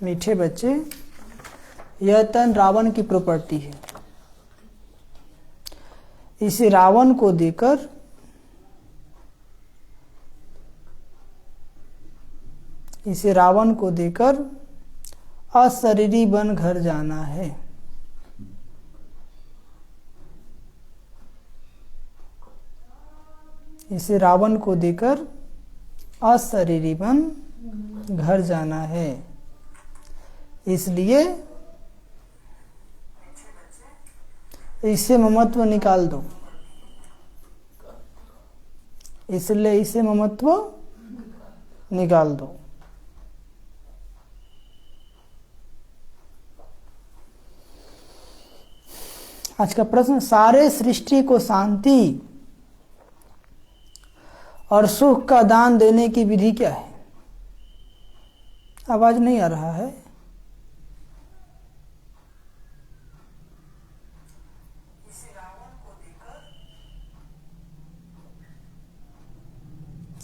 मीठे बच्चे, यह तन रावण की प्रॉपर्टी है। इसे रावण को देकर अशरीरी बन घर जाना है। इसे रावण को देकर अशरीरी बन घर जाना है। इसलिए इससे ममत्व निकाल दो। इसलिए इसे ममत्व निकाल दो। आज का प्रश्न, सारे सृष्टि को शांति और सुख का दान देने की विधि क्या है? आवाज नहीं आ रहा है।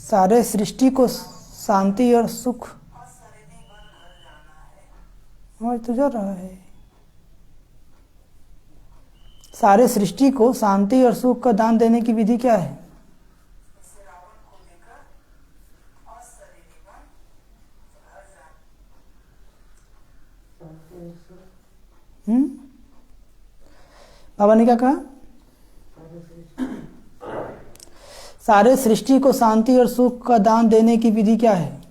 सारे सृष्टि को शांति और सुख, समझ तो जा रहा है। सारे सृष्टि को शांति और सुख का दान देने की विधि क्या है? बाबा ने क्या कहा? सारे सृष्टि को शांति और सुख का दान देने की विधि क्या है?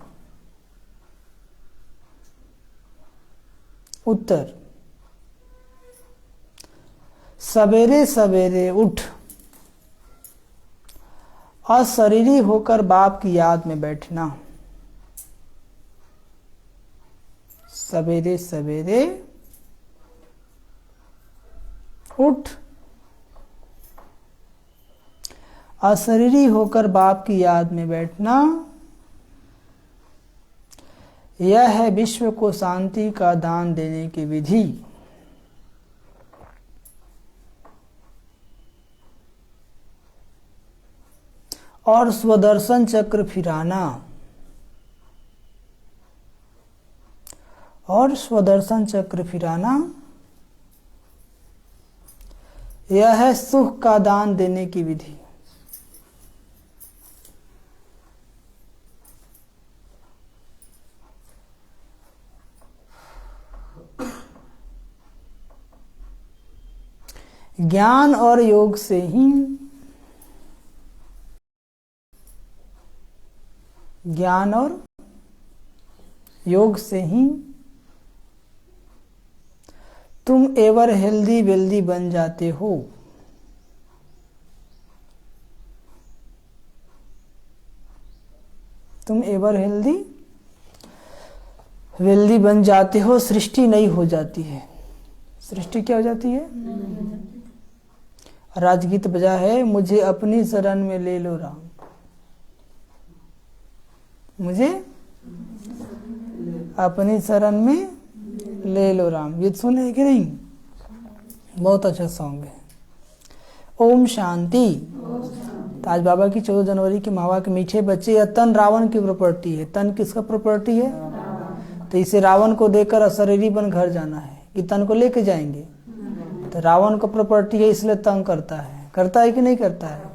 उत्तर, सवेरे सवेरे उठ अशरीरी होकर बाप की याद में बैठना। सवेरे सवेरे उठ अशरीरी होकर बाप की याद में बैठना। यह है विश्व को शांति का दान देने की विधि। और स्वदर्शन चक्र फिराना। यह है सुख का दान देने की विधि। ज्ञान और योग से ही तुम एवर हेल्दी वेल्दी बन जाते हो। तुम एवर हेल्दी वेल्दी बन जाते हो। सृष्टि नई हो जाती है। सृष्टि क्या हो जाती है? राजगीत बजा है, मुझे अपनी शरण में ले लो राम। मुझे अपनी शरण में ले लो राम। ये सुने कि नहीं? बहुत अच्छा सॉन्ग है। ओम शांति। तो आज बाबा की 14 जनवरी के मावा के मीठे बच्चे, यह तन रावण की प्रॉपर्टी है। तन किसका प्रॉपर्टी है? तो इसे रावण को देकर अशरीरी बन घर जाना है। कि तन को लेके जाएंगे? तो रावण का प्रॉपर्टी है, इसलिए तंग करता है कि नहीं करता है?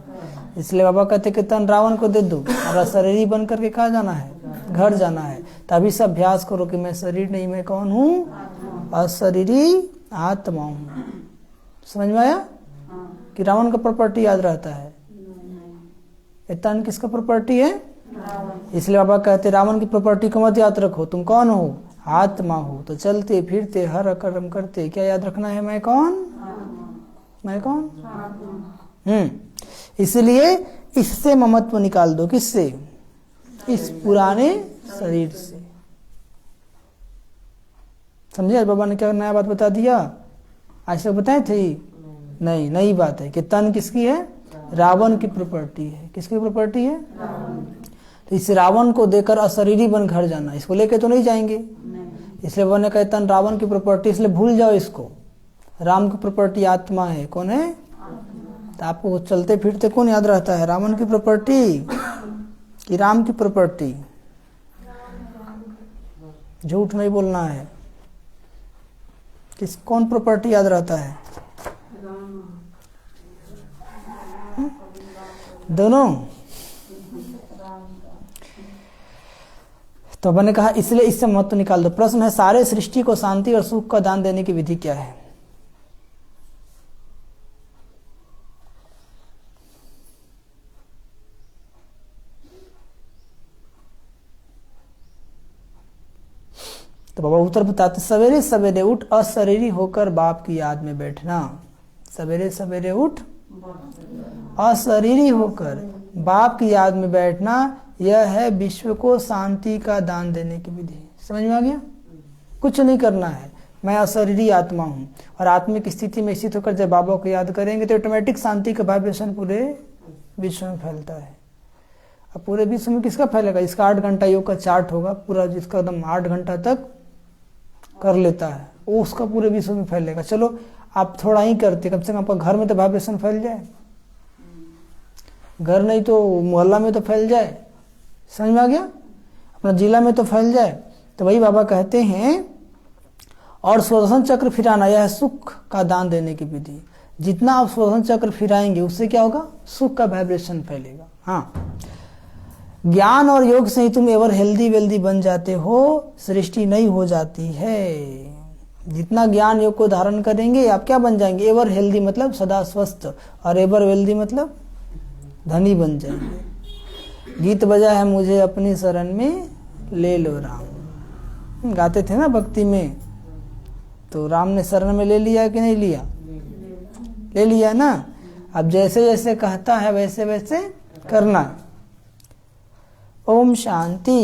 इसलिए बाबा कहते कि तन रावण को दे दो और अशरीरी बन करके कहाँ जाना है? घर जाना है। तभी सब अभ्यास करो कि मैं शरीर नहीं, मैं कौन हूँ? अशरीरी आत्मा हूँ। समझ में आया कि रावण का प्रॉपर्टी याद रहता है? तन किसका प्रॉपर्टी है? इसलिए बाबा कहते रावण की प्रॉपर्टी को मत याद रखो। तुम कौन हो? आत्मा हो। तो चलते फिरते हर कर्म करते क्या याद रखना है? मैं कौन? इसलिए इससे ममत्व निकाल दो। किससे? इस पुराने शरीर से। समझे? आज बाबा ने क्या नया बात बता दिया? आज तक बताए थे? नहीं, नई बात है कि तन किसकी है? रावण की प्रॉपर्टी है। किसकी प्रॉपर्टी है? तो इस रावण को देकर अशरीरी बन घर जाना। इसको लेके तो नहीं जाएंगे। इसलिए बाबा ने कहा तन रावण की प्रॉपर्टी, इसलिए भूल जाओ इसको। राम की प्रॉपर्टी आत्मा है। कौन है? तो आपको चलते फिरते कौन याद रहता है? रावण की प्रॉपर्टी कि राम की प्रॉपर्टी? झूठ नहीं बोलना है। कौन प्रॉपर्टी याद रहता है? दोनों। तो मैंने कहा इसलिए इससे महत्व निकाल दो। प्रश्न है, सारे सृष्टि को शांति और सुख का दान देने की विधि क्या है? तो बाबा उत्तर बताते, सवेरे सवेरे उठ अशरीरी होकर बाप की याद में बैठना। सवेरे सवेरे उठ अशरीरी होकर बाप की याद में बैठना, यह है विश्व को शांति का दान देने की विधि। समझ में आ गया? कुछ नहीं करना है, मैं अशरीरी आत्मा हूँ और आत्मिक स्थिति में स्थित होकर जब बाबा को याद करेंगे तो ऑटोमेटिक शांति का वाइब्रेशन पूरे विश्व में फैलता है। अब पूरे विश्व में किसका फैलेगा? इसका 8 घंटा योग का चार्ट होगा पूरा, जिसका एकदम 8 घंटा तक कर लेता है वो उसका पूरे विश्व में फैलेगा। चलो आप थोड़ा ही करते, कम से कम आपका घर में तो वाइब्रेशन फैल जाए, घर नहीं तो मोहल्ला में तो फैल जाए। समझ में आ गया? अपना जिला में तो फैल जाए। तो वही बाबा कहते हैं, और सुदर्शन चक्र फिराना, यह है सुख का दान देने की विधि। जितना आप सुदर्शन चक्र फिराएंगे उससे क्या होगा? सुख का वाइब्रेशन फैलेगा। हाँ, ज्ञान और योग से ही तुम एवर हेल्दी वेल्दी बन जाते हो, सृष्टि नहीं हो जाती है। जितना ज्ञान योग को धारण करेंगे आप क्या बन जाएंगे? एवर हेल्दी मतलब सदा स्वस्थ, और एवर वेल्दी मतलब धनी बन जाएंगे। गीत बजा है, मुझे अपनी शरण में ले लो राम, गाते थे ना भक्ति में। तो राम ने शरण में ले लिया कि नहीं लिया? ले लिया ना। अब जैसे जैसे कहता है वैसे वैसे करना है। ओम शांति।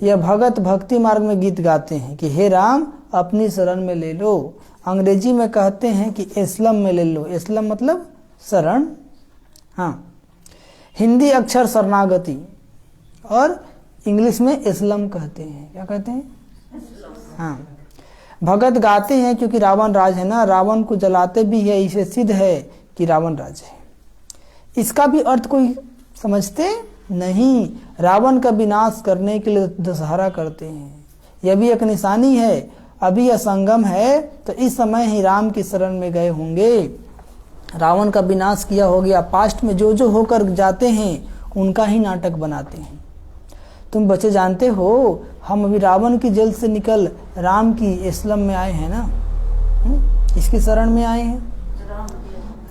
यह भगत भक्ति मार्ग में गीत गाते हैं कि हे राम अपनी शरण में ले लो। अंग्रेजी में कहते हैं कि इस्लाम में ले लो। इस्लाम मतलब शरण। हाँ, हिंदी अक्षर शरणागति और इंग्लिश में इस्लाम कहते हैं। क्या कहते हैं? हाँ, भगत गाते हैं क्योंकि रावण राज है ना, रावण को जलाते भी है, इसे सिद्ध है कि रावण राज है। इसका भी अर्थ कोई समझते नहीं। रावण का विनाश करने के लिए दशहरा करते हैं, यह भी एक निशानी है। अभी यह संगम है तो इस समय ही राम की शरण में गए होंगे, रावण का विनाश किया हो गया। पास्ट में जो जो होकर जाते हैं उनका ही नाटक बनाते हैं। तुम बच्चे जानते हो, हम अभी रावण की जेल से निकल राम की इस्लाम में आए हैं ना। इसकी शरण में आए हैं,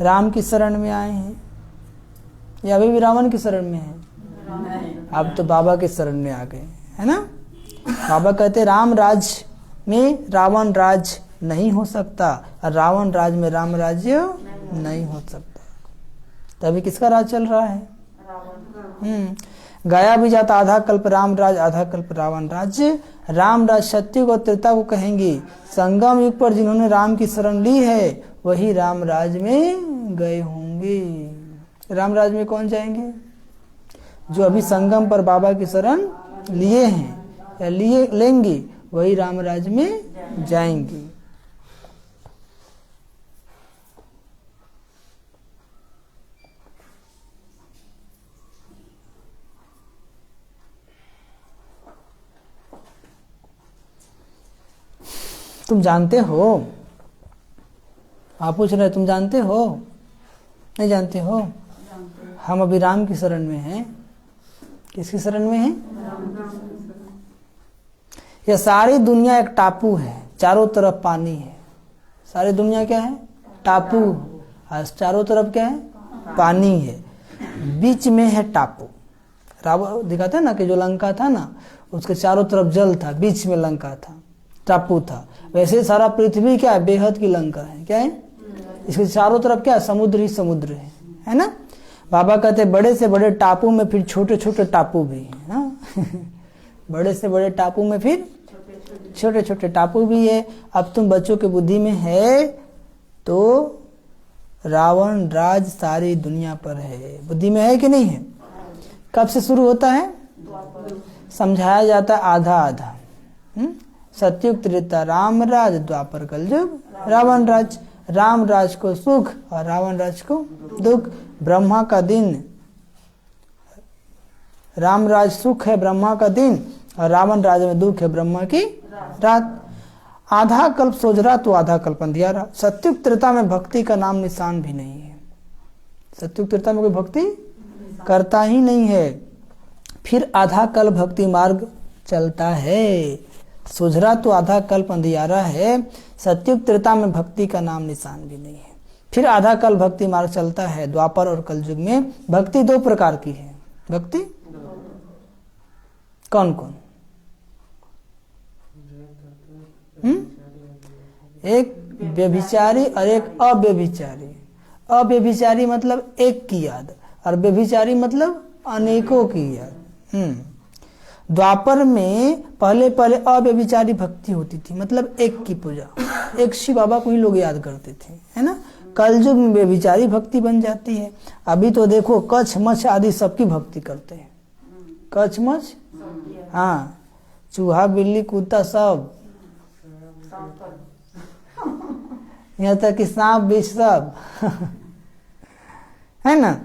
राम की शरण में आए हैं, या अभी भी रावण की शरण में है? अब तो बाबा के शरण में आ गए, है ना। बाबा कहते राम राज में रावण राज नहीं हो सकता, और रावण राज में राम राज्य नहीं हो सकता। तभी किसका राज चल रहा है? गाया भी जाता आधा कल्प राम राज आधा कल्प रावण राज्य। राम राज सत्युग और त्रेता को कहेंगे। संगम युग पर जिन्होंने राम की शरण ली है वही राम राज में गए होंगे। राम राज में कौन जाएंगे? जो अभी संगम पर बाबा की शरण लिए हैं या लिए लेंगे वही राम राज में जाएंगे। तुम जानते हो? आप पूछ रहे तुम जानते हो? नहीं जानते हो? हम अभी राम की शरण में हैं। किसकी शरण में हैं? यह सारी दुनिया एक टापू है, चारों तरफ पानी है। सारी दुनिया क्या है? टापू। और चारों तरफ क्या है? पानी है, बीच में है टापू। रावण दिखाता है ना कि जो लंका था ना उसके चारों तरफ जल था, बीच में लंका था, टापू था। वैसे सारा पृथ्वी क्या है? बेहद की लंका है। क्या है? इसके चारों तरफ क्या है? समुद्र ही समुद्र है ना। बाबा कहते बड़े से बड़े टापू में फिर छोटे छोटे टापू भी है ना। बड़े से बड़े टापू में फिर छोटे छोटे टापू भी है। अब तुम बच्चों की बुद्धि में है तो रावण राज सारी दुनिया पर है। बुद्धि में है कि नहीं है? कब से शुरू होता है? समझाया जाता आधा आधा। सत्युग त्रेता राम राज, द्वापर कलयुग रावण राज। राम राज को सुख और रावण राज को दुख। ब्रह्मा का दिन, राम राज सुख है ब्रह्मा का दिन, और रावण राज्य में दुख है ब्रह्मा की रात। आधा कल्प सोजरा तो आधा कल्प अंधियारा। सत्युग त्रेता में भक्ति का नाम निशान भी नहीं है। सत्युग त्रेता में कोई भक्ति करता ही नहीं है। फिर आधा कल्प भक्ति मार्ग चलता है। सोजरा तो आधा कल्प अंधियारा है। सत्युग त्रेता में भक्ति का नाम निशान भी नहीं है। फिर आधा कल्प भक्ति मार्ग चलता है। द्वापर और कलयुग में भक्ति दो प्रकार की है। भक्ति कौन कौन? एक व्यभिचारी और एक अव्यभिचारी। अव्यभिचारी मतलब एक की याद, और व्यभिचारी मतलब अनेकों की याद। द्वापर में पहले पहले अव्यभिचारी भक्ति होती थी, मतलब एक की पूजा, एक शिव बाबा को ही लोग याद करते थे, है ना। कलयुग में व्यभिचारी भक्ति बन जाती है। अभी तो देखो कच्छ मच्छ आदि सबकी भक्ति करते हैं। कच्छ मच्छ, हाँ, चूहा बिल्ली कुत्ता सब, यहाँ तक कि सांप बिछ सब है ना।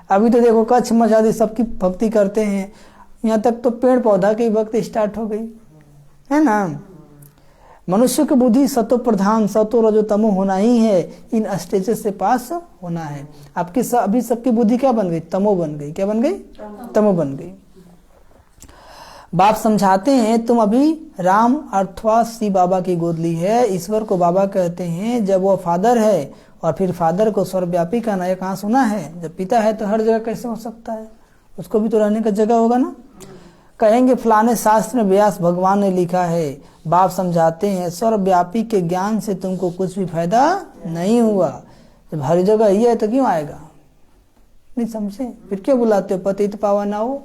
अभी तो देखो कच्छ मच्छ आदि सबकी भक्ति करते हैं। यहाँ तक तो पेड़ पौधा की भक्ति स्टार्ट हो गई, है ना। मनुष्य की बुद्धि सतो प्रधान, सतो रजो तमो होना ही है। इन स्टेजेस से पास होना है। आपकी अभी सबकी बुद्धि क्या बन गई? तमो बन गई। क्या बन गई? तमो बन गई। बाप समझाते हैं तुम अभी राम अथवा शिव बाबा की गोद ली है। ईश्वर को बाबा कहते हैं जब वो फादर है, और फिर फादर को सर्वव्यापी का नायक कहाँ सुना है? जब पिता है तो हर जगह कैसे हो सकता है? उसको भी तो रहने का जगह होगा ना। कहेंगे फलाने शास्त्र में व्यास भगवान ने लिखा है। बाप समझाते हैं सर्वव्यापी के ज्ञान से तुमको कुछ भी फायदा नहीं हुआ। जब हर जगह ये है तो क्यों आएगा? नहीं समझे? फिर क्यों बुलाते हो पतित पावन आओ?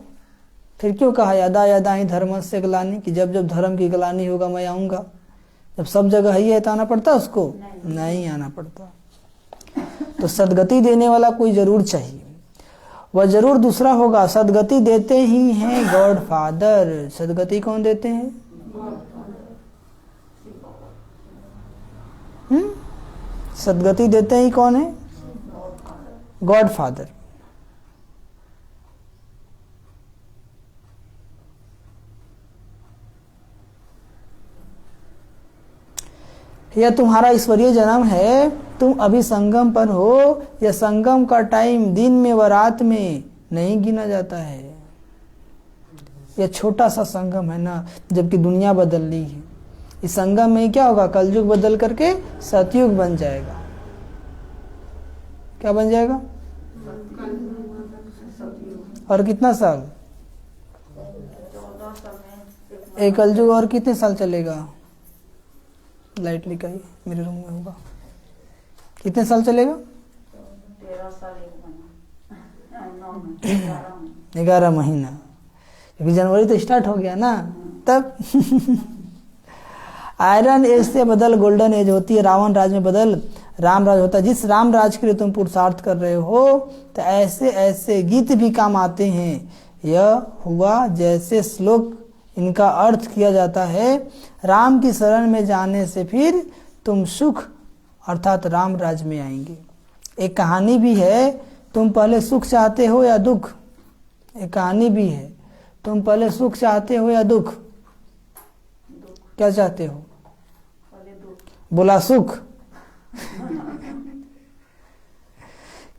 फिर क्यों कहा यदा यदा ही धर्म से ग्लानि, कि जब जब धर्म की ग्लानि होगा मैं आऊंगा। जब सब जगह ही है तो आना पड़ता उसको? नहीं आना पड़ता। तो सदगति देने वाला कोई जरूर चाहिए, वह जरूर दूसरा होगा। सदगति देते ही हैं गॉड फादर। सदगति कौन देते हैं? सदगति देते ही कौन है? God father. यह तुम्हारा ईश्वरीय जन्म है। तुम अभी संगम पर हो। यह संगम का टाइम दिन में व रात में नहीं गिना जाता है। यह छोटा सा संगम है ना, जबकि दुनिया बदल रही है। इस संगम में क्या होगा? कलयुग बदल करके सतयुग बन जाएगा। क्या बन जाएगा? और कितना साल? एक कलयुग और कितने साल चलेगा? लाइट लिखाई मेरे रूम में होगा। कितने साल चलेगा? 11 महीना, क्योंकि जनवरी तो स्टार्ट हो गया ना तब। आयरन एज से बदल गोल्डन एज होती है। रावण राज में बदल राम राज होता है। जिस राम राज के लिए तुम पुरुषार्थ कर रहे हो तो ऐसे ऐसे गीत भी काम आते हैं। यह हुआ जैसे श्लोक इनका अर्थ किया जाता है। राम की शरण में जाने से फिर तुम सुख अर्थात राम राज में आएंगे। एक कहानी भी है, तुम पहले सुख चाहते हो या दुख? एक कहानी भी है, तुम पहले सुख चाहते हो या दुख? क्या चाहते हो? बोला सुख।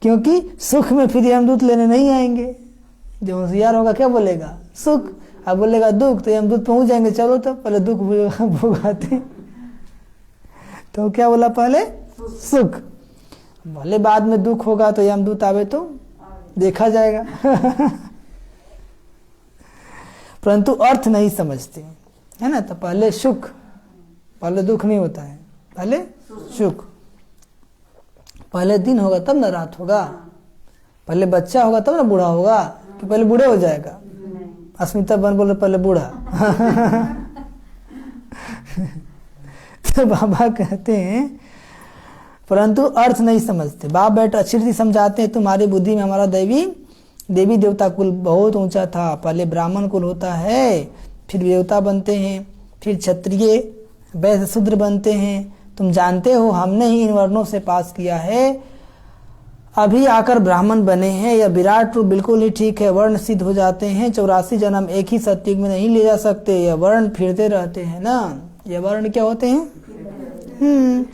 क्योंकि सुख में फिर यमदूत लेने नहीं आएंगे। जो होशियार होगा क्या बोलेगा? सुख। अब बोलेगा दुख तो यमदूत पहुंच जाएंगे। चलो तो पहले दुख भोगाते। तो क्या बोला? पहले सुख। भले बाद में दुख होगा तो यमदूत आवे तो देखा जाएगा। परंतु अर्थ नहीं समझते, है ना। तो पहले सुख, पहले दुख नहीं होता है, पहले सुख। पहले दिन होगा तब ना रात होगा। पहले बच्चा होगा तब ना बूढ़ा होगा, कि पहले बूढ़े हो जाएगा? अस्मिता बन बोले पहले बूढ़ा। तो बाबा कहते हैं परंतु अर्थ नहीं समझते। बाप बैठ अच्छी रीति समझाते हैं तुम्हारी बुद्धि में हमारा देवी देवता कुल बहुत ऊंचा था। पहले ब्राह्मण कुल होता है, फिर देवता बनते हैं, फिर क्षत्रिय वैश्य शूद्र बनते हैं। तुम जानते हो हमने ही इन वर्णों से पास किया है। अभी आकर ब्राह्मण बने हैं, या विराट रूप बिल्कुल ही ठीक है, वर्ण सिद्ध हो जाते हैं, 84 जन्म एक ही सतयुग में नहीं ले जा सकते, यह वर्ण फिरते रहते हैं ना, ये वर्ण क्या होते हैं?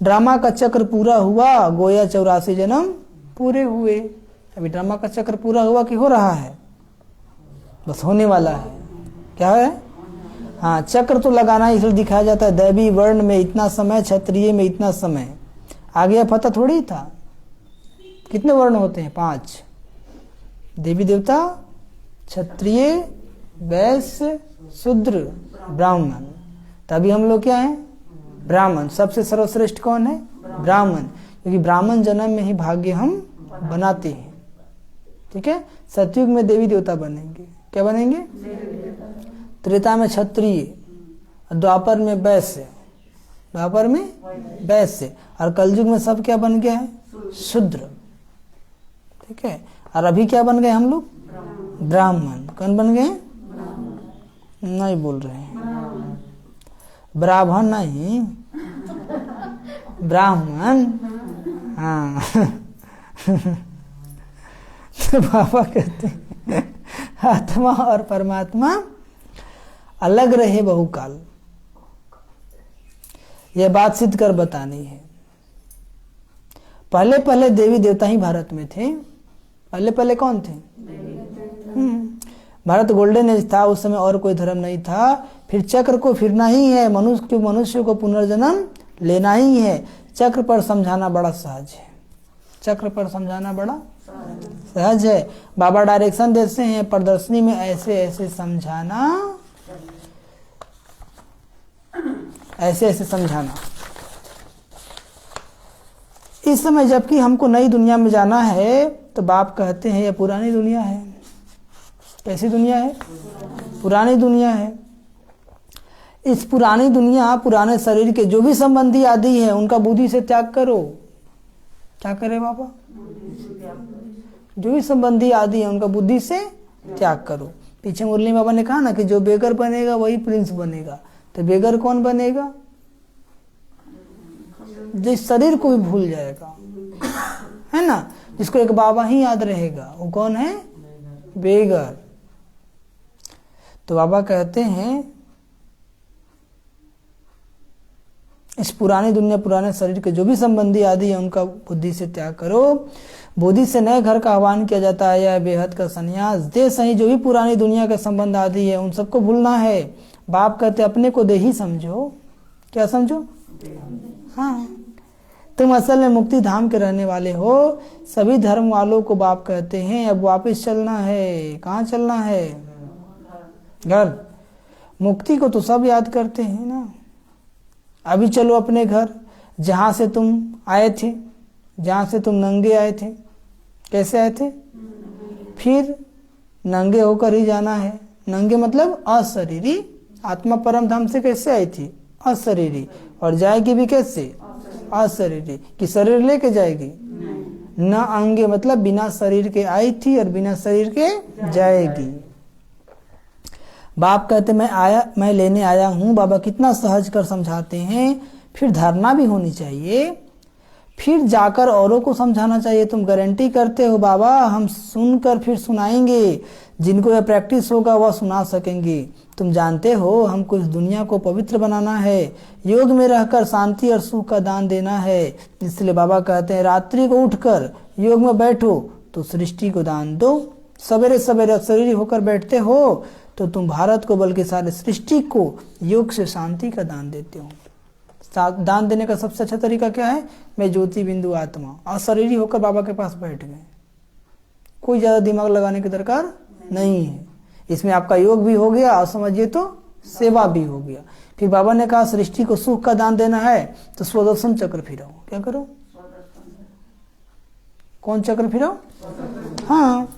ड्रामा का चक्र पूरा हुआ, गोया 84 जन्म पूरे हुए। अभी ड्रामा का चक्र पूरा हुआ कि हो रहा है? बस होने वाला है। क्या है? हाँ, चक्र तो लगाना इसलिए दिखाया जाता है, दैवी वर्ण में इतना समय, क्षत्रिय में इतना समय। आगे अब पता थोड़ी था। कितने वर्ण होते हैं? 5। देवी देवता, क्षत्रिय, वैश्य, शूद्र, ब्राह्मण। तभी हम लोग क्या हैं? ब्राह्मण। सबसे सर्वश्रेष्ठ कौन है? ब्राह्मण, क्योंकि ब्राह्मण जन्म में ही भाग्य हम बनाते हैं। ठीक है। सतयुग में देवी देवता बनेंगे। क्या बनेंगे? त्रेता में क्षत्रिय, द्वापर में वैश्य, द्वापर में वैश्य, और कलयुग में सब क्या बन गया है? शूद्र। ठीक है। और अभी क्या बन गए हम लोग? ब्राह्मण। कौन बन गए? नहीं बोल रहे हैं। ब्राह्मण नहीं, ब्राह्मण। हाँ। तो बाबा कहते हैं आत्मा और परमात्मा अलग रहे बहुकाल। यह बात सिद्ध कर बतानी है। पहले पहले देवी देवता ही भारत में थे। पहले पहले कौन थे? भारत गोल्डन एज था, उस समय और कोई धर्म नहीं था। फिर चक्र को फिरना ही है, मनुष्य को पुनर्जन्म लेना ही है। चक्र पर समझाना बड़ा सहज है। चक्र पर समझाना बड़ा सहज है। बाबा डायरेक्शन देते हैं, प्रदर्शनी में ऐसे ऐसे समझाना, ऐसे ऐसे समझाना। इस समय जबकि हमको नई दुनिया में जाना है, तो बाप कहते हैं यह पुरानी दुनिया है। कैसी दुनिया है? पुरानी दुनिया है। इस पुरानी दुनिया, पुराने शरीर के जो भी संबंधी आदि है, उनका बुद्धि से त्याग करो। क्या करे बाबा? जो भी संबंधी आदि है, उनका बुद्धि से त्याग करो। पीछे मुरली बाबा ने कहा ना कि जो बेगर बनेगा वही प्रिंस बनेगा। तो बेगर कौन बनेगा? जिस शरीर को भी भूल जाएगा, है ना, जिसको एक बाबा ही याद रहेगा, वो कौन है? बेगर। तो बाबा कहते हैं इस पुरानी दुनिया, पुराने शरीर के जो भी संबंधी आदि है, उनका बुद्धि से त्याग करो। बुद्धि से नए घर का आह्वान किया जाता है, या बेहद का संन्यास। दे सही जो भी पुरानी दुनिया के संबंध आदि है, उन सबको भूलना है। बाप कहते अपने को दे ही समझो। क्या समझो? हाँ, तुम असल में मुक्ति धाम के रहने वाले हो। सभी धर्म वालों को बाप कहते हैं अब वापस चलना है। कहाँ चलना है? घर। मुक्ति को तो सब याद करते हैं ना। अभी चलो अपने घर, जहां से तुम आए थे, जहां से तुम नंगे आए थे। कैसे आए थे? फिर नंगे होकर ही जाना है। नंगे मतलब अशरीरी। आत्मा परम धाम से कैसे आई थी? अशरीरी। और जाएगी भी कैसे? अशरीरी। कि शरीर लेके जाएगी? न अंगे मतलब बिना शरीर के आई थी और बिना शरीर के जाएगी। बाप कहते मैं लेने आया हूँ। बाबा कितना सहज कर समझाते हैं। फिर धारणा भी होनी चाहिए, फिर जाकर औरों को समझाना चाहिए। तुम गारंटी करते हो बाबा हम सुनकर फिर सुनाएंगे, जिनको यह प्रैक्टिस होगा वह सुना सकेंगे। तुम जानते हो हमको इस दुनिया को पवित्र बनाना है, योग में रहकर शांति और सुख का दान देना है। इसलिए बाबा कहते हैं रात्रि को उठकर योग में बैठो तो सृष्टि को दान दो। सवेरे सवेरे शरीर होकर बैठते हो तो तुम भारत को बल्कि सारे सृष्टि को योग से शांति का दान देते हो। दान देने का सबसे अच्छा तरीका क्या है? मैं ज्योति बिंदु आत्मा अशरीरी होकर बाबा के पास बैठ गए। कोई ज्यादा दिमाग लगाने की दरकार नहीं है। इसमें आपका योग भी हो गया और समझिए तो सेवा भी हो गया। फिर बाबा ने कहा सृष्टि को सुख का दान देना है तो स्वदर्शन चक्र फिराओ। क्या करो? कौन चक्र फिराओ? हाँ,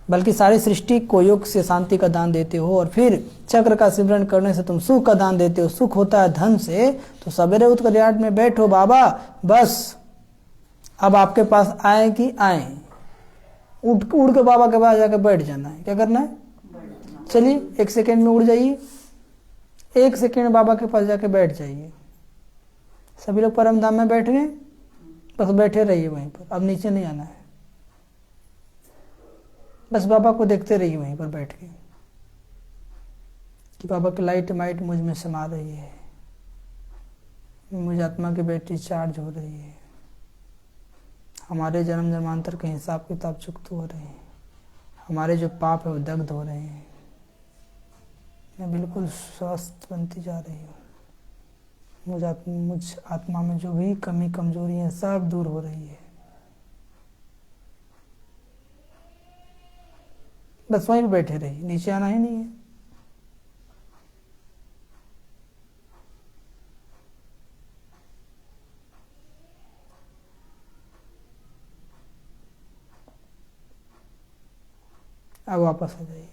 बल्कि सारी सृष्टि को योग से शांति का दान देते हो। और फिर चक्र का सिमरन करने से तुम सुख का दान देते हो। सुख होता है धन से। तो सवेरे उठकर यार्ड में बैठो बाबा बस अब आपके पास आए कि आए, उड़ के बाबा के पास जाकर बैठ जाना है। क्या करना है? चलिए 1 सेकेंड में उड़ जाइए, 1 सेकेंड बाबा के पास जाके बैठ जाइए। सभी लोग परम धाम में बैठ गए, बस बैठे रहिए वहीं पर, अब नीचे नहीं आना है। बस बाबा को देखते रहिए वहीं पर बैठ के कि बाबा की लाइट माइट मुझ में समा रही है, मुझ आत्मा की बैटरी चार्ज हो रही है, हमारे जन्म जन्मांतर के हिसाब किताब चुकत हो रहे हैं, हमारे जो पाप है वो दग्ध हो रहे हैं, मैं बिल्कुल स्वस्थ बनती जा रही हूँ, मुझ आत्मा में जो भी कमी कमजोरी है सब दूर हो रही है। बस वहीं पे बैठे रहिए, नीचे आना ही नहीं है। अब वापस आ जाइए।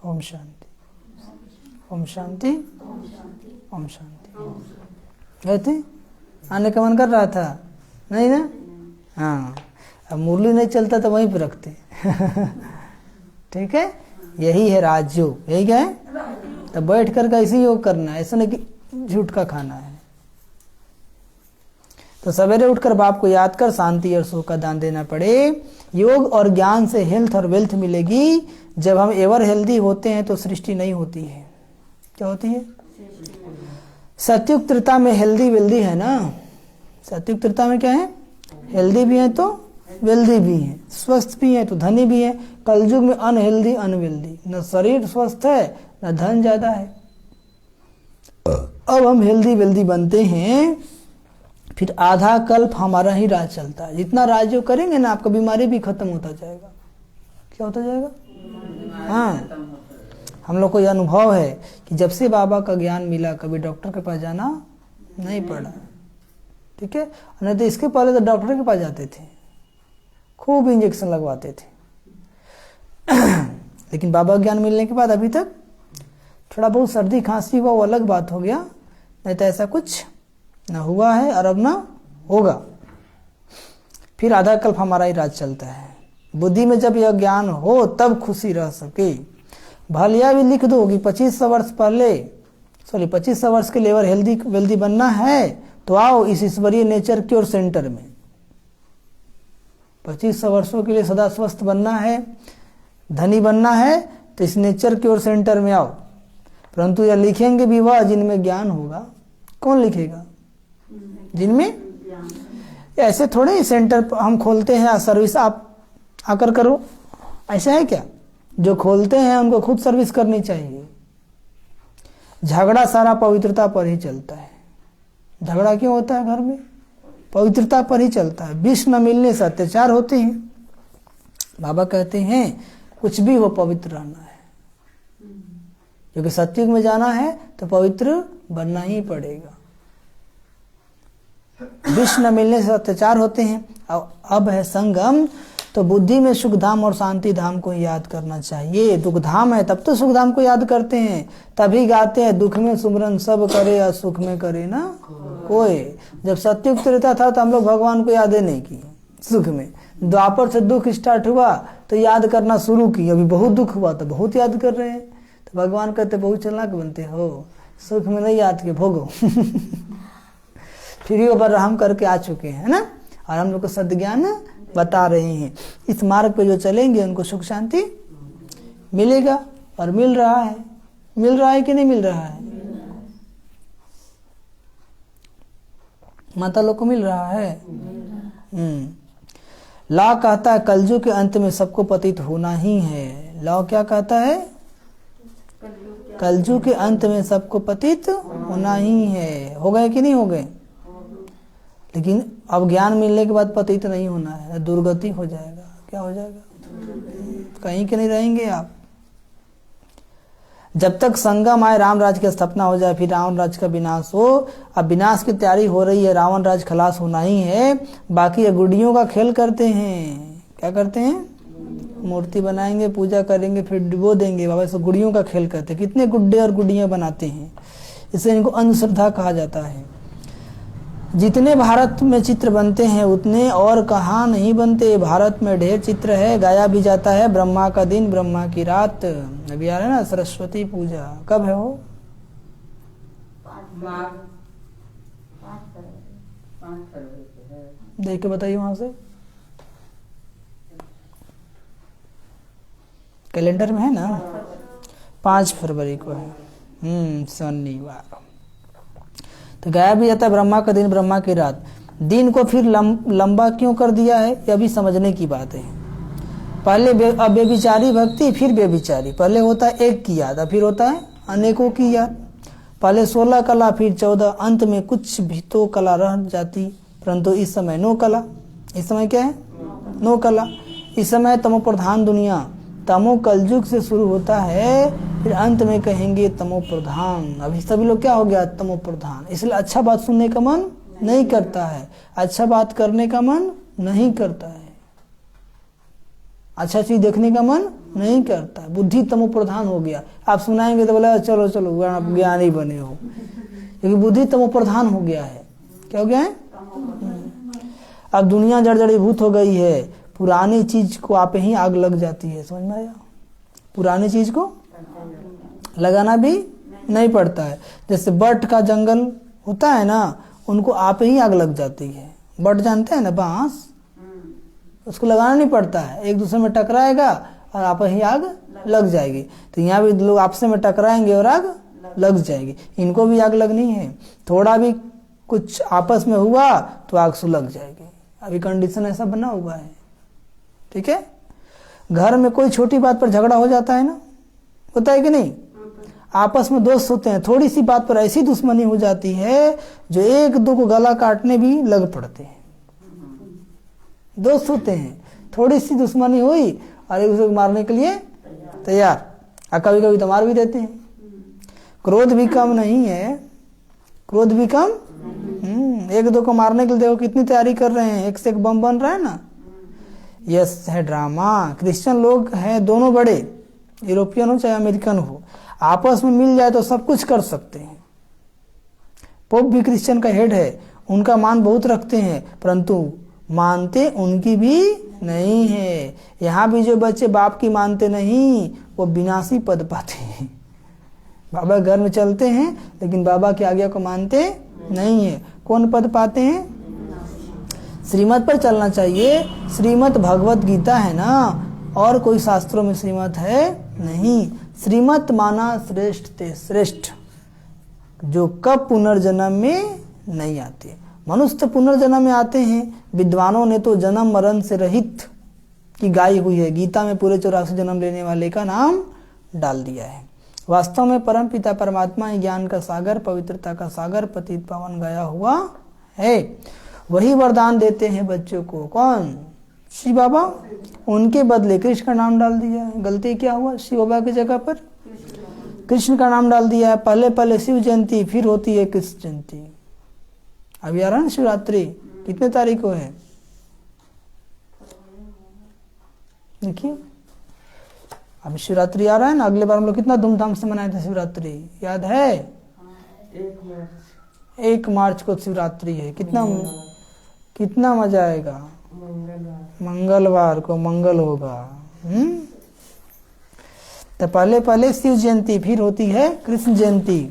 ओम शांति, ओम शांति, ओम शांति। गए थे? आने का मन कर रहा था? नहीं ना? हाँ, अब मुरली नहीं चलता तो वहीं पर रखते। ठीक है, यही है राजयोग। यही क्या है? तो बैठ कर ऐसे योग करना है, ऐसा नहीं कि झूठ का खाना है। तो सवेरे उठकर बाप को याद कर शांति और सुख का दान देना पड़े। योग और ज्ञान से हेल्थ और वेल्थ मिलेगी। जब हम एवर हेल्दी होते हैं तो सृष्टि नहीं होती है। क्या होती है? सत्युग त्रेता में हेल्दी वेल्दी है ना। सत्युग त्रेता में क्या है? हेल्दी भी है तो वेल्दी भी है, स्वस्थ भी है तो धनी भी है। कलयुग में अनहेल्दी अनवेल्दी, न शरीर स्वस्थ है न धन ज्यादा है। अब हम हेल्दी वेल्दी बनते हैं, फिर आधा कल्प हमारा ही राज चलता है। जितना राज जो करेंगे ना, आपका बीमारी भी खत्म होता जाएगा। क्या होता जाएगा? हाँ, हम लोग को यह अनुभव है कि जब से बाबा का ज्ञान मिला, कभी डॉक्टर के पास जाना नहीं पड़ा। ठीक है, नहीं तो इसके पहले तो डॉक्टर के पास जाते थे, खूब इंजेक्शन लगवाते थे। लेकिन बाबा ज्ञान मिलने के बाद अभी तक थोड़ा बहुत सर्दी खांसी हुआ, वो अलग बात हो गया, नहीं तो ऐसा कुछ न हुआ है और अब ना होगा। फिर आधा कल्प हमारा ही राज चलता है। बुद्धि में जब यह ज्ञान हो तब खुशी रह सके। भलिया भी लिख दो कि 2500 वर्ष पहले 2500 वर्ष के लेवर हेल्दी वेल्दी बनना है तो आओ इस ईश्वरीय नेचर क्योर सेंटर में। 2500 वर्षों के लिए सदा स्वस्थ बनना है, धनी बनना है, तो इस नेचर क्योर सेंटर में आओ। परंतु यह लिखेंगे भी वह जिनमें ज्ञान होगा। कौन लिखेगा? जिनमें। ऐसे थोड़े सेंटर हम खोलते हैं, सर्विस आप आकर करो, ऐसा है क्या? जो खोलते हैं उनको खुद सर्विस करनी चाहिए। झगड़ा सारा पवित्रता पर ही चलता है। झगड़ा क्यों होता है घर में? पवित्रता पर ही चलता है। विष न मिलने से अत्याचार होते हैं। बाबा कहते हैं कुछ भी हो पवित्र रहना है, क्योंकि सत्युग में जाना है तो पवित्र बनना ही पड़ेगा। विष न मिलने से अत्याचार होते हैं। अब है संगम, तो बुद्धि में सुख धाम और शांति धाम को याद करना चाहिए। दुख धाम है तब तो सुख धाम को याद करते हैं, तभी गाते हैं दुख में सुमरन सब करे और सुख में करे ना कोई। जब सत्युग त्रेता था तो हम लोग भगवान को याद नहीं किए सुख में। द्वापर से दुख स्टार्ट हुआ तो याद करना शुरू की, अभी बहुत दुख हुआ तो बहुत याद कर रहे हैं। तो भगवान कहते बहुत चालाक बनते हो, सुख में नहीं याद के भोगो। फिर बार हम करके आ चुके हैं ना, और हम लोग को सद्ज्ञान बता रहे हैं। इस मार्ग पे जो चलेंगे उनको सुख शांति मिलेगा, और मिल रहा है। मिल रहा है कि नहीं मिल रहा है? माता लोग को मिल रहा है। लॉ कहता है कलयुग के अंत में सबको पतित होना ही है। लॉ क्या कहता है? कलयुग के अंत में सबको पतित होना ही है। हो गए कि नहीं हो गए? लेकिन अब ज्ञान मिलने के बाद पतित नहीं होना है, दुर्गति हो जाएगा। क्या हो जाएगा? कहीं के नहीं रहेंगे आप। जब तक संगम आए, राम राज की स्थापना हो जाए, फिर रावण राज का विनाश हो। अब विनाश की तैयारी हो रही है, रावण राज खलास होना ही है। बाकी ये गुड्डियों का खेल करते हैं। क्या करते हैं? मूर्ति बनाएंगे, पूजा करेंगे, फिर डुबो देंगे। बाबा से गुड़ियों का खेल करते हैं। कितने गुड्डे और गुड्डियां बनाते हैं, इसे इनको अंधश्रद्धा कहा जाता है। जितने भारत में चित्र बनते हैं उतने और कहाँ नहीं बनते। भारत में ढेर चित्र है, गाया भी जाता है ब्रह्मा का दिन ब्रह्मा की रात। अभी आ रहा है ना सरस्वती पूजा, कब है वो? देख के बताइए वहां से, कैलेंडर में है ना, 5 फरवरी को है, शनिवार। तो गाया भी जाता है ब्रह्मा का दिन ब्रह्मा की रात। दिन को फिर लंबा क्यों कर दिया है, यह भी समझने की बात है। पहले बेविचारी भक्ति, फिर बेविचारी। पहले होता है एक की याद, फिर होता है अनेकों की याद। पहले 16 कला, फिर 14, अंत में कुछ भी तो कला रह जाती, परंतु इस समय नो कला। इस समय क्या है? नो कला। इस समय तमो प्रधान दुनिया, तमो कलयुग से शुरू होता है, फिर अंत में कहेंगे तमो प्रधान। अभी सभी लोग क्या हो गया? तमो प्रधान। इसलिए अच्छा बात सुनने का मन नहीं करता है, अच्छा बात करने का मन नहीं करता है, अच्छा चीज देखने का मन नहीं करता है। बुद्धि तमो प्रधान हो गया। आप सुनाएंगे तो बोले चलो चलो आप ज्ञानी बने हो, क्योंकि बुद्धि तमो प्रधान हो गया है। क्या हो गया है? अब दुनिया जड़जड़ीभूत हो गई है, पुरानी चीज को आप ही आग लग जाती है। समझ में आया? पुरानी चीज को लगाना भी नहीं पड़ता है। जैसे बट का जंगल होता है ना, उनको आप ही आग लग जाती है। बट जानते हैं ना, बांस, उसको लगाना नहीं पड़ता है, एक दूसरे में टकराएगा और आप ही आग लग जाएगी। तो यहाँ भी लोग आपस में टकराएंगे और आग लग जाएगी। इनको भी आग लगनी है, थोड़ा भी कुछ आपस में हुआ तो आग सुलग जाएगी। अभी कंडीशन ऐसा बना हुआ है, ठीक है? घर में कोई छोटी बात पर झगड़ा हो जाता है ना, होता है कि नहीं? आपस में दोस्त होते हैं, थोड़ी सी बात पर ऐसी दुश्मनी हो जाती है जो एक दो को गला काटने भी लग पड़ते हैं। दोस्त होते हैं, थोड़ी सी दुश्मनी हुई और एक दूसरे को मारने के लिए तैयार, और कभी कभी तो मार भी देते हैं। क्रोध भी कम नहीं है, क्रोध भी कम। एक दो को मारने के लिए देखो कितनी तैयारी कर रहे हैं, एक से एक बम बन रहा है ना। यस है ड्रामा। क्रिश्चियन लोग हैं दोनों बड़े, यूरोपियन हो चाहे अमेरिकन हो, आपस में मिल जाए तो सब कुछ कर सकते हैं। पोप भी क्रिश्चियन का हेड है, उनका मान बहुत रखते हैं, परंतु मानते उनकी भी नहीं है। यहाँ भी जो बच्चे बाप की मानते नहीं, वो विनाशी पद पाते हैं। बाबा घर में चलते हैं लेकिन बाबा की आज्ञा को मानते नहीं है, कौन पद पाते हैं? श्रीमत पर चलना चाहिए। श्रीमत भगवत गीता है ना, और कोई शास्त्रों में श्रीमत है नहीं। श्रीमत माना श्रेष्ठ ते श्रेष्ठ, जो कब पुनर्जन्म में नहीं आते। मनुष्य तो पुनर्जन्म में आते हैं, विद्वानों ने तो जन्म मरण से रहित की गाई हुई है। गीता में पूरे 84 जन्म लेने वाले का नाम डाल दिया है। वास्तव में परम पिता परमात्मा ही ज्ञान का सागर, पवित्रता का सागर, पतित पावन गया हुआ है। वही वरदान देते हैं बच्चों को। कौन? शिव बाबा। उनके बदले कृष्ण का नाम डाल दिया है। गलती क्या हुआ? शिव बाबा की जगह पर कृष्ण का नाम डाल दिया है। पहले पहले शिव जयंती, फिर होती है कृष्ण जयंती। अभी आ रहा है शिवरात्रि, कितने तारीख को है देखिए। अभी शिवरात्रि आ रहा है ना, अगले बार हम लोग कितना धूमधाम से मनाए थे शिवरात्रि, याद है? 1 मार्च को शिवरात्रि है। कितना मजा आएगा। मंगलवार को मंगल होगा। तो पहले पहले शिव जयंती, फिर होती है कृष्ण जयंती।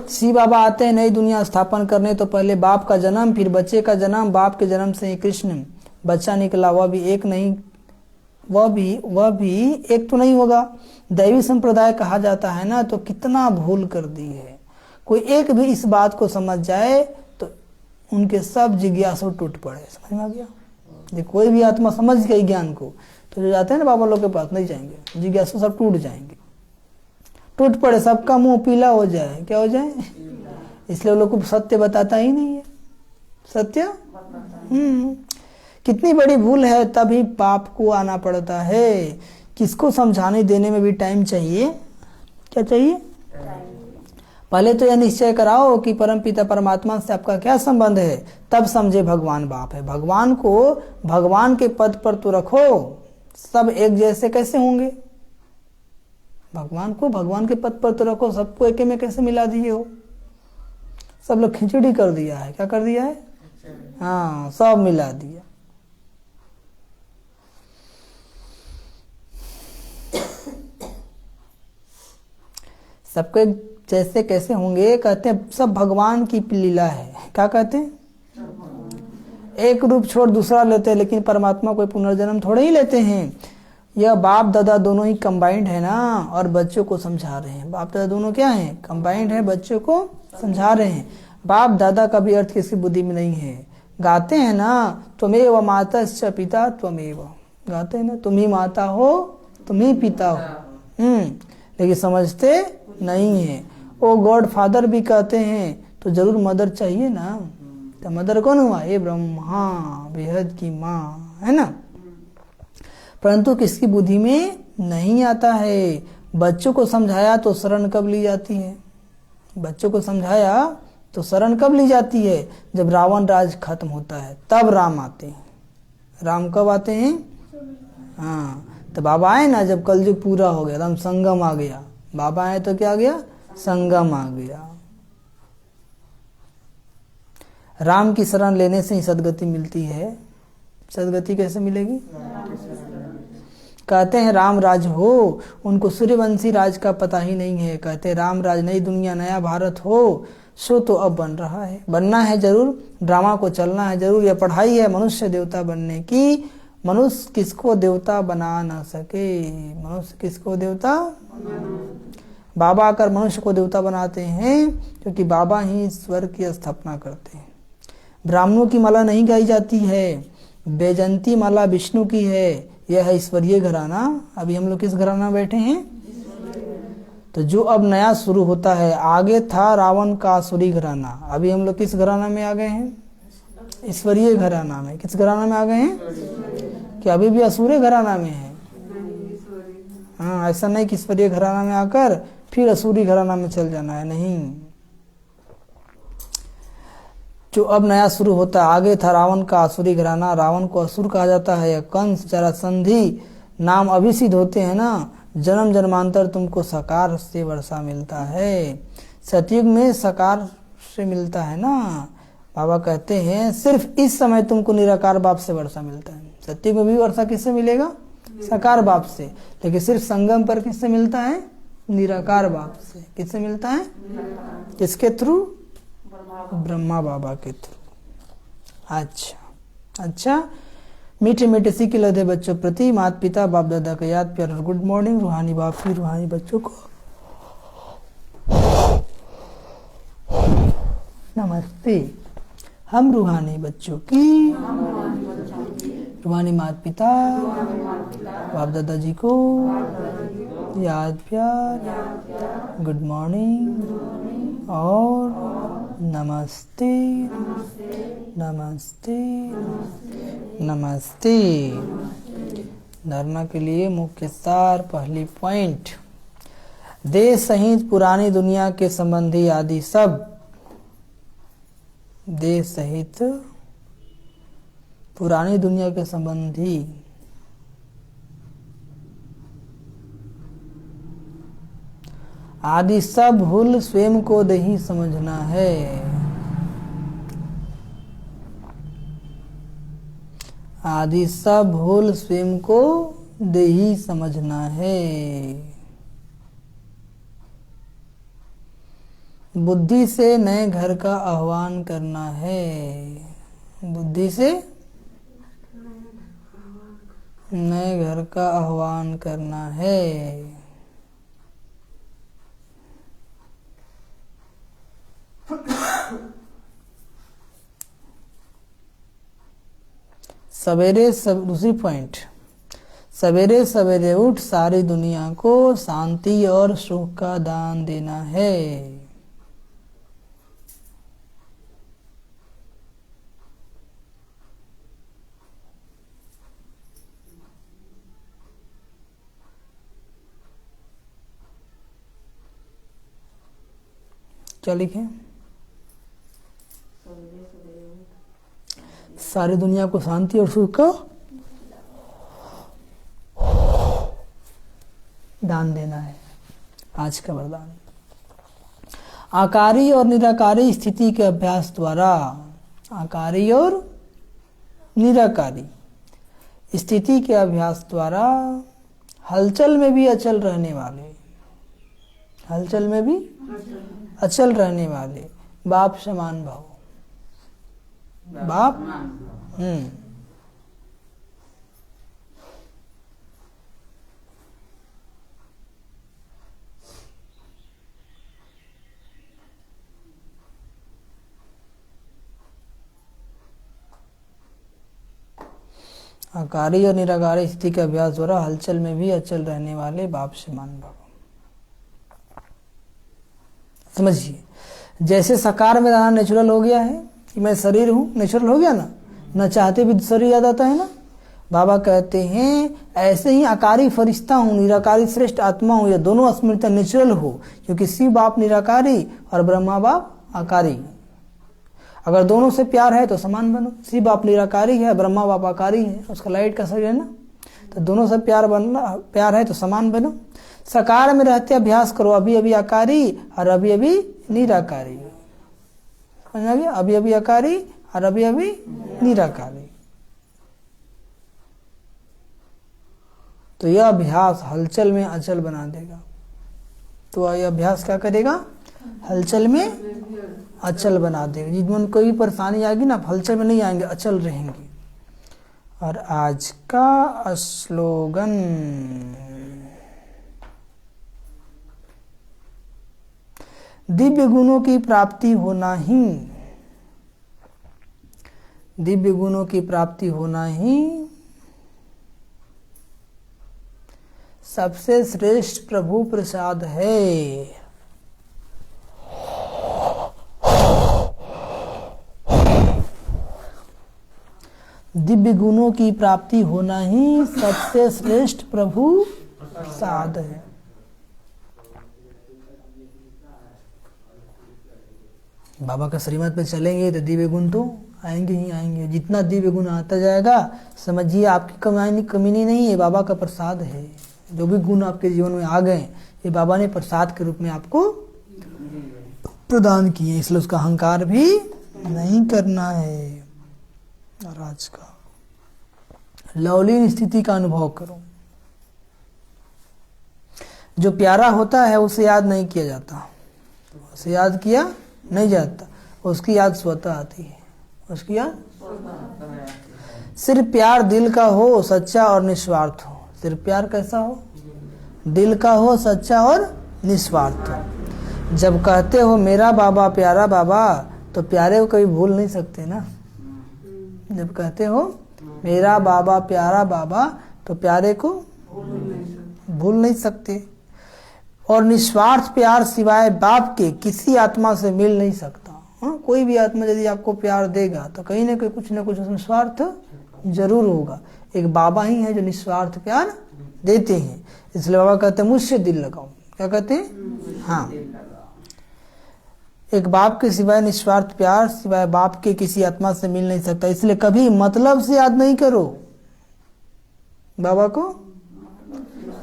शिव बाबा आते हैं नई दुनिया स्थापन करने, तो पहले बाप का जन्म, फिर बच्चे का जन्म। बाप के जन्म से ही कृष्ण बच्चा निकला, वह भी एक नहीं, वह भी एक तो नहीं होगा। दैवी संप्रदाय कहा जाता है ना, तो कितना भूल कर दी है। कोई एक भी इस बात को समझ जाए तो उनके सब जिज्ञासु टूट पड़े। समझ में आ गया? ये कोई भी आत्मा समझ गई ज्ञान को, तो जो जाते हैं ना बाबा लोग के पास नहीं जाएंगे, जिज्ञासु सब टूट जाएंगे, टूट पड़े, सबका मुंह पीला हो जाए। क्या हो जाए? इसलिए लोग को सत्य बताता ही नहीं है। सत्य कितनी बड़ी भूल है, तभी पाप को आना पड़ता है। किसको समझाने देने में भी टाइम चाहिए। क्या चाहिए? पहले तो यह निश्चय कराओ कि परम पिता परमात्मा से आपका क्या संबंध है, तब समझे भगवान बाप है। भगवान को भगवान के पद पर तो रखो, सब एक जैसे कैसे होंगे? भगवान को भगवान के पद पर तो रखो, सबको एक में कैसे मिला दिए हो? सब लोग खिचड़ी कर दिया है। क्या कर दिया है? हाँ, सब मिला दिया। सबके जैसे कैसे होंगे? कहते हैं सब भगवान की लीला है। क्या कहते हैं? एक रूप छोड़ दूसरा लेते हैं, लेकिन परमात्मा कोई पुनर्जन्म थोड़े ही लेते हैं। यह बाप दादा दोनों ही कंबाइंड है ना, और बच्चों को समझा रहे हैं। बाप दादा दोनों क्या हैं? कंबाइंड है, बच्चों को समझा रहे हैं। बाप दादा का भी अर्थ किसी बुद्धि में नहीं है। गाते हैं ना, त्वमेव मातश्च पिता त्वमेव। गाते हैं ना, तुम ही माता हो, तुम ही पिता हो। लेकिन समझते नहीं है। ओ गॉड फादर भी कहते हैं तो जरूर मदर चाहिए ना। तो मदर कौन हुआ? ये ब्रह्मा, बेहद की माँ, है ना। परंतु किसकी बुद्धि में नहीं आता है। बच्चों को समझाया तो शरण कब ली जाती है? बच्चों को समझाया तो शरण कब ली जाती है? जब रावण राज खत्म होता है तब राम आते हैं। राम कब आते हैं? हाँ, तो बाबा आए ना जब कलयुग पूरा हो गया, राम संगम आ गया। बाबा आए तो क्या आ गया? संगम आ गया। राम की शरण लेने से ही सदगति मिलती है। सदगति कैसे मिलेगी? कहते हैं राम राज हो, उनको सूर्यवंशी राज का पता ही नहीं है। कहते हैं राम राज, नई दुनिया, नया भारत हो, सो तो अब बन रहा है। बनना है जरूर, ड्रामा को चलना है जरूर। यह पढ़ाई है मनुष्य देवता बनने की। मनुष्य किसको देवता बना ना सके। मनुष्य किसको देवता? बाबा आकर मनुष्य को देवता बनाते हैं, क्योंकि बाबा ही स्वर्ग की स्थापना करते हैं। ब्राह्मणों की माला नहीं गाई जाती है, बैजंती माला विष्णु की है। यह है ईश्वरीय घराना। अभी हम लोग किस घराना में बैठे हैं? तो जो अब नया शुरू होता है, आगे था रावण का आसुरी घराना, अभी हम लोग किस घराना में आ गए हैं? ईश्वरीय घराना में। किस घराना में आ गए हैं? कि अभी भी असुरी घराना में है? हाँ, ऐसा नहीं कि ईश्वरीय घराना में आकर फिर असुरी घराना में चल जाना है, नहीं। जो अब नया शुरू होता है, आगे था रावण का आसुरी घराना। रावण को असुर कहा जाता है। कंस, जरासंधि नाम अभी सिद्ध होते हैं ना। जन्म जन्मांतर तुमको साकार से वर्षा मिलता है। सतयुग में साकार से मिलता है ना। बाबा कहते हैं सिर्फ इस समय तुमको निराकार बाप से वर्षा मिलता है। सतयुग में भी वर्षा किससे मिलेगा? साकार बाप से। लेकिन सिर्फ संगम पर किससे मिलता है? निराकार बाप से। किससे मिलता है? किसके थ्रू? ब्रह्मा बाबा के थ्रू। अच्छा, मीठे मीठे सी के लदे बच्चों प्रति माता पिता बाप दादा का याद प्यार और गुड मॉर्निंग। रूहानी बाप की रूहानी बच्चों को नमस्ते। हम रूहानी बच्चों की, रूहानी माता पिता बाप दादा जी को याद प्यार, गुड मॉर्निंग और नमस्ते नमस्ते नमस्ते। धारणा के लिए मुख्य सार। पहली पॉइंट, देश सहित पुरानी दुनिया के संबंधी आदि सब, देश सहित पुरानी दुनिया के संबंधी आदि सब भूल स्वयं को नहीं समझना है। आदि सब भूल स्वयं को देही समझना है। बुद्धि से नए घर का आह्वान करना है। बुद्धि से नए घर का आह्वान करना है। सवेरे दूसरी पॉइंट, सवेरे सवेरे उठ सारी दुनिया को शांति और सुख का दान देना है। क्या लिखे? सारी दुनिया को शांति और सुख का दान देना है। आज का वरदान। आकारी और निराकारी स्थिति के अभ्यास द्वारा, आकारी और निराकारी स्थिति के अभ्यास द्वारा हलचल में भी अचल रहने वाले, हलचल में भी अचल रहने वाले बाप समान भाव, बाप आकारी और निराकारी स्थिति के अभ्यास द्वारा हलचल में भी अचल रहने वाले बाप समान भाव। समझिए, जैसे साकार में रहना नेचुरल हो गया है कि मैं शरीर हूं, नेचुरल हो गया ना, न चाहते भी शरीर याद आता है ना। बाबा कहते हैं ऐसे ही आकारी फरिश्ता हूं, निराकारी श्रेष्ठ आत्मा हूं, ये दोनों अस्मिता नेचुरल हो, क्योंकि शिव बाप निराकारी और ब्रह्मा बाप आकारी। अगर दोनों से प्यार है तो समान बनो। शिव बाप निराकारी है, ब्रह्मा बाप आकारी है, उसका लाइट का शरीर है ना, तो दोनों से प्यार है तो समान बनो। साकार में रहते अभ्यास करो, अभी अभी आकारी और अभी अभी निराकारी, समझ आ गया? अभी अभी आकारी और अभी अभी निराकारी। तो यह अभ्यास हलचल में अचल बना देगा। तो यह अभ्यास क्या करेगा? हलचल में अचल बना देगा। जिनमें कोई परेशानी आएगी ना, हलचल में नहीं आएंगे, अचल रहेंगे। और आज का स्लोगन, दिव्य गुणों की प्राप्ति होना ही, दिव्य गुणों की प्राप्ति होना ही सबसे श्रेष्ठ प्रभु प्रसाद है। दिव्य गुणों की प्राप्ति होना ही सबसे श्रेष्ठ प्रभु प्रसाद है। बाबा का श्रीमत पे चलेंगे तो दिव्य गुण तो आएंगे ही आएंगे। जितना दिव्य गुण आता जाएगा समझिए आपकी कमी नहीं है, बाबा का प्रसाद है। जो भी गुण आपके जीवन में आ गए ये बाबा ने प्रसाद के रूप में आपको प्रदान किए, इसलिए उसका अहंकार भी नहीं करना है। और आज का लवलीन स्थिति का अनुभव करो। जो प्यारा होता है उसे याद नहीं किया जाता, उसे याद किया नहीं जाता, उसकी याद स्वतः आती है, उसकी याद सिर्फ प्यार दिल का हो, सच्चा और निस्वार्थ हो। सिर्फ प्यार कैसा हो? दिल का हो, सच्चा और निस्वार्थ हो। जब कहते हो मेरा बाबा प्यारा बाबा, तो प्यारे को कभी भूल नहीं सकते ना। जब कहते हो मेरा बाबा प्यारा बाबा, तो प्यारे को भूल नहीं सकते। और निस्वार्थ प्यार सिवाय बाप के किसी आत्मा से मिल नहीं सकता। हाँ, कोई भी आत्मा यदि आपको प्यार देगा तो कहीं ना कहीं कुछ ना कुछ उसमें स्वार्थ जरूर होगा। एक बाबा ही है जो निस्वार्थ प्यार देते हैं, इसलिए बाबा कहते हैं मुझसे दिल लगाओ। क्या कहते हैं? हाँ, एक बाप के सिवाय निस्वार्थ प्यार सिवाय बाप के किसी आत्मा से मिल नहीं सकता। इसलिए कभी मतलब से याद नहीं करो बाबा को,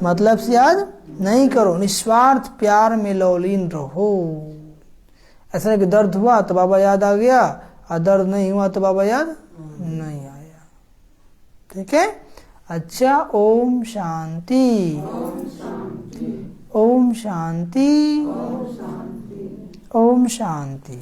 मतलब से याद नहीं करो। निस्वार्थ प्यार में लौलीन रहो। ऐसा नहीं कि दर्द हुआ तो बाबा याद आ गया और दर्द नहीं हुआ तो बाबा याद नहीं आया। ठीक है? अच्छा, ओम शांति, ओम शांति, ओम शांति।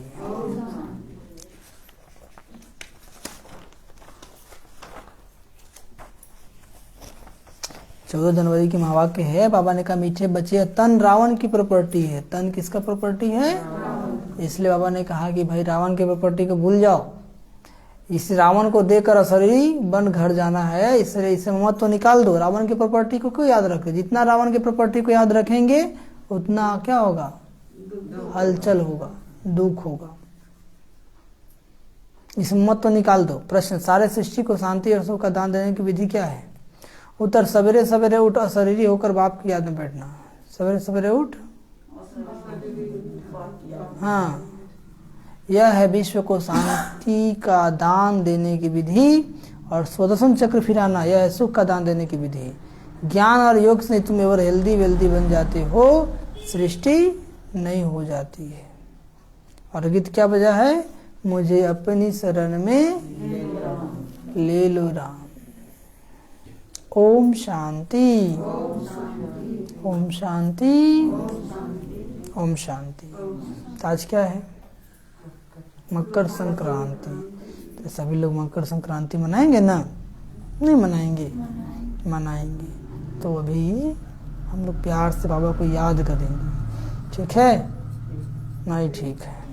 14 जनवरी की महावाक्य है। बाबा ने कहा मीठे बच्चे, तन रावण की प्रॉपर्टी है। तन किसका प्रॉपर्टी है? इसलिए बाबा ने कहा कि भाई रावण की प्रॉपर्टी को भूल जाओ। इस रावण को देकर असरी बन घर जाना है, इसलिए इसे मत तो निकाल दो। रावण की प्रॉपर्टी को क्यों याद रखे? जितना रावण की प्रॉपर्टी को याद रखेंगे उतना क्या होगा? हलचल होगा, दुख होगा। इस मत तो निकाल दो। प्रश्न, सारे सृष्टि को शांति और सुख का दान देने की विधि क्या है? उत्तर, सवेरे सवेरे उठ अशरीरी होकर बाप की याद में बैठना। सवेरे सवेरे उठ, हाँ, यह है विश्व को शांति का दान देने की विधि। और स्वदर्शन चक्र फिराना, यह है सुख का दान देने की विधि। ज्ञान और योग से तुम एवर हेल्दी वेल्दी बन जाते हो, सृष्टि नहीं हो जाती है। और गीत क्या बजा है? मुझे अपनी शरण में ले लो राम। ओम शांति, ओम शांति, ओम शांति। तो आज क्या है? मकर संक्रांति। तो सभी लोग मकर संक्रांति मनाएंगे ना? नहीं मनाएंगे? मनाएंगे। तो अभी हम लोग प्यार से बाबा को याद करेंगे, ठीक है? नहीं ठीक है।